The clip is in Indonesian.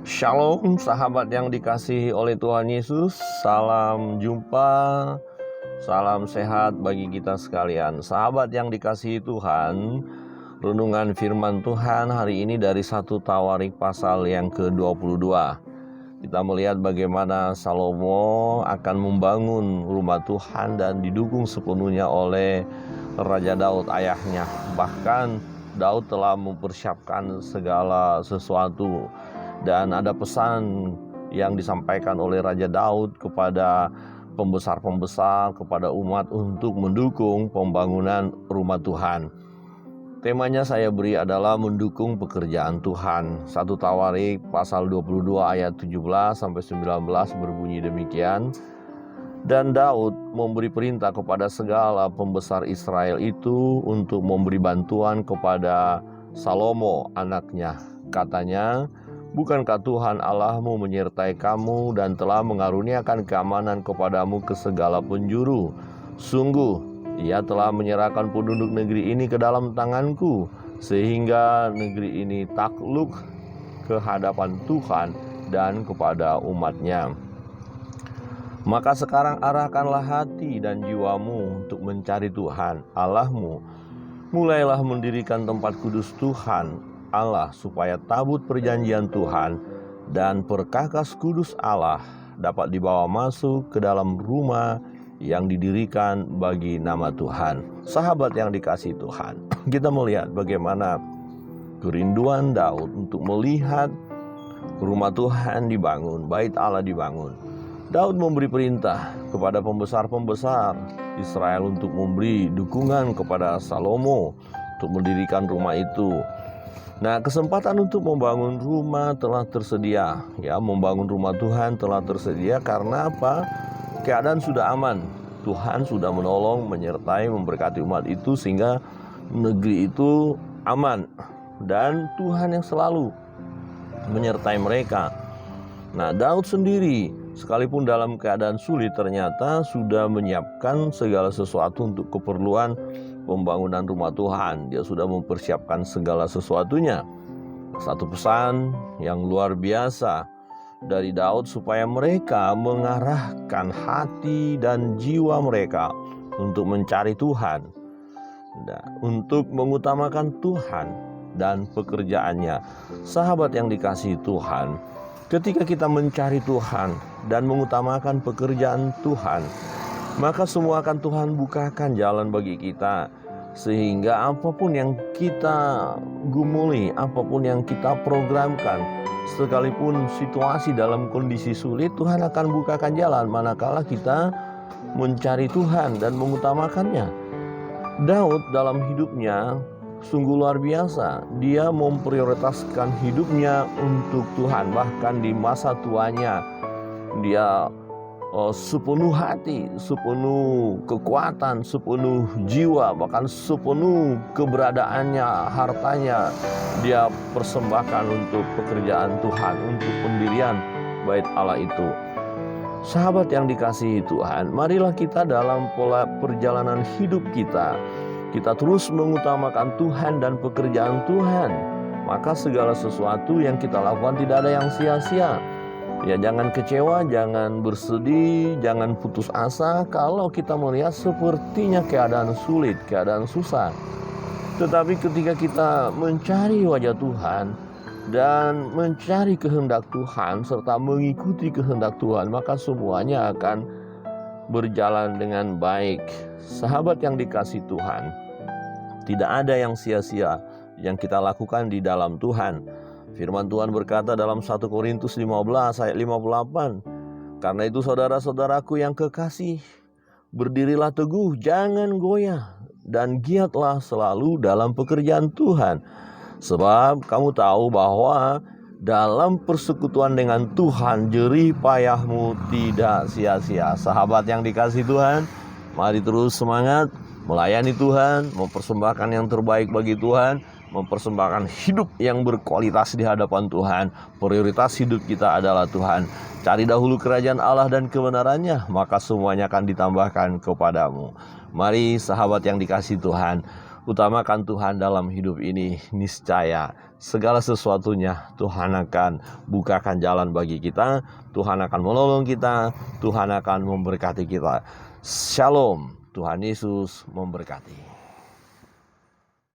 Shalom sahabat yang dikasihi oleh Tuhan Yesus. Salam jumpa, salam sehat bagi kita sekalian. Sahabat yang dikasihi Tuhan, renungan firman Tuhan hari ini dari 1 Tawarik pasal yang ke-22. Kita melihat bagaimana Salomo akan membangun rumah Tuhan dan didukung sepenuhnya oleh Raja Daud ayahnya. Bahkan Daud telah mempersiapkan segala sesuatu. Dan ada pesan yang disampaikan oleh Raja Daud kepada pembesar-pembesar, kepada umat untuk mendukung pembangunan rumah Tuhan. Temanya saya beri adalah mendukung pekerjaan Tuhan. 1 Tawarik pasal 22 ayat 17-19 berbunyi demikian. Dan Daud memberi perintah kepada segala pembesar Israel itu untuk memberi bantuan kepada Salomo anaknya. Katanya, bukankah Tuhan Allahmu menyertai kamu dan telah mengaruniakan keamanan kepadamu ke segala penjuru? Sungguh, Ia telah menyerahkan penduduk negeri ini ke dalam tanganku, sehingga negeri ini takluk ke hadapan Tuhan dan kepada umat-Nya. Maka sekarang arahkanlah hati dan jiwamu untuk mencari Tuhan Allahmu. Mulailah mendirikan tempat kudus Tuhan Allah, supaya tabut perjanjian Tuhan dan perkakas kudus Allah dapat dibawa masuk ke dalam rumah yang didirikan bagi nama Tuhan. Sahabat yang dikasihi Tuhan, kita melihat bagaimana kerinduan Daud untuk melihat rumah Tuhan dibangun, bait Allah dibangun. Daud memberi perintah kepada pembesar-pembesar Israel untuk memberi dukungan kepada Salomo untuk mendirikan rumah itu. Nah, kesempatan untuk membangun rumah telah tersedia, membangun rumah Tuhan telah tersedia karena apa? Keadaan sudah aman. Tuhan sudah menolong, menyertai, memberkati umat itu sehingga negeri itu aman dan Tuhan yang selalu menyertai mereka. Nah, Daud sendiri sekalipun dalam keadaan sulit ternyata sudah menyiapkan segala sesuatu untuk keperluan pembangunan rumah Tuhan. Dia sudah mempersiapkan segala sesuatunya. Satu pesan yang luar biasa dari Daud supaya mereka mengarahkan hati dan jiwa mereka untuk mencari Tuhan, untuk mengutamakan Tuhan dan pekerjaannya. Sahabat yang dikasihi Tuhan, ketika kita mencari Tuhan dan mengutamakan pekerjaan Tuhan, maka semua akan Tuhan bukakan jalan bagi kita. Sehingga apapun yang kita gumuli, apapun yang kita programkan, sekalipun situasi dalam kondisi sulit, Tuhan akan bukakan jalan manakala kita mencari Tuhan dan mengutamakannya. Daud dalam hidupnya sungguh luar biasa. Dia memprioritaskan hidupnya untuk Tuhan. Bahkan di masa tuanya dia sepenuh hati, sepenuh kekuatan, sepenuh jiwa, bahkan sepenuh keberadaannya, hartanya dia persembahkan untuk pekerjaan Tuhan, untuk pendirian bait Allah itu. Sahabat yang dikasihi Tuhan, marilah kita dalam pola perjalanan hidup kita terus mengutamakan Tuhan dan pekerjaan Tuhan. Maka segala sesuatu yang kita lakukan tidak ada yang sia-sia. Ya, jangan kecewa, jangan bersedih, jangan putus asa kalau kita melihat sepertinya keadaan sulit, keadaan susah. Tetapi ketika kita mencari wajah Tuhan dan mencari kehendak Tuhan serta mengikuti kehendak Tuhan, maka semuanya akan berjalan dengan baik. Sahabat yang dikasihi Tuhan, tidak ada yang sia-sia yang kita lakukan di dalam Tuhan. Firman Tuhan berkata dalam 1 Korintus 15 ayat 58, karena itu saudara-saudaraku yang kekasih, berdirilah teguh, jangan goyah, dan giatlah selalu dalam pekerjaan Tuhan. Sebab kamu tahu bahwa dalam persekutuan dengan Tuhan, jerih payahmu tidak sia-sia. Sahabat yang dikasihi Tuhan, mari terus semangat melayani Tuhan, mempersembahkan yang terbaik bagi Tuhan. mempersembahkan hidup yang berkualitas di hadapan Tuhan. Prioritas hidup kita adalah Tuhan. Cari dahulu kerajaan Allah dan kebenarannya, maka semuanya akan ditambahkan kepadamu. Mari sahabat yang dikasihi Tuhan, utamakan Tuhan dalam hidup ini. Niscaya segala sesuatunya Tuhan akan bukakan jalan bagi kita. Tuhan akan menolong kita. Tuhan akan memberkati kita. Shalom. Tuhan Yesus memberkati.